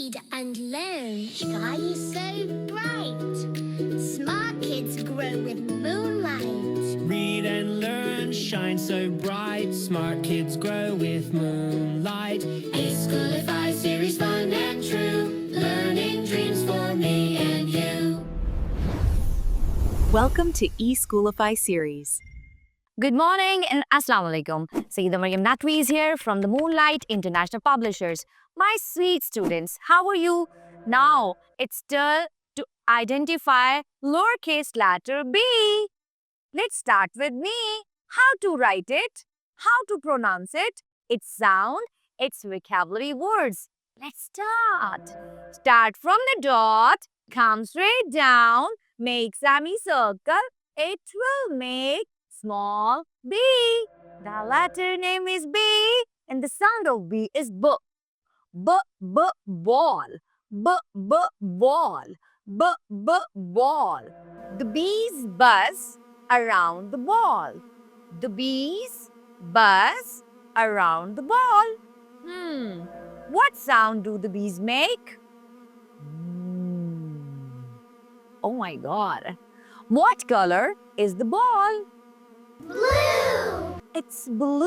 read and learn. Sky is so bright. Smart kids grow with moonlight. Read and learn, shine so bright. Smart kids grow with moonlight. eSchoolify series, fun and true. Learning dreams for me and you. Welcome to eSchoolify series. Good morning and Assalamu alaikum. Sayyida Maryam Naqvi is here from the Moonlight International Publishers. My sweet students, how are you? Now it's turn to identify lowercase letter b. Let's start with me. How to write it, how to pronounce it, its sound, its vocabulary words. Let's start. Start from the dot, come straight down, make semicircle. It will make small b. The letter name is b and the sound of b is b. B, b, ball. B, b, ball. B, b, ball. The bees buzz around the ball. The bees buzz around the ball. What sound do the bees make? Oh my God. What color is the ball? Blue! It's blue.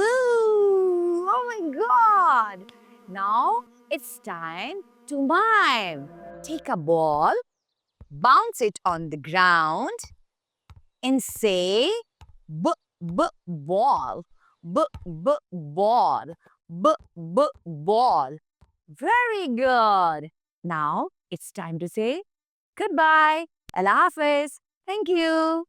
Oh my God. Now it's time to mime. Take a ball, bounce it on the ground, and say b b ball, b b ball, b b ball. Very good. Now it's time to say goodbye. Allah Hafiz. Thank you.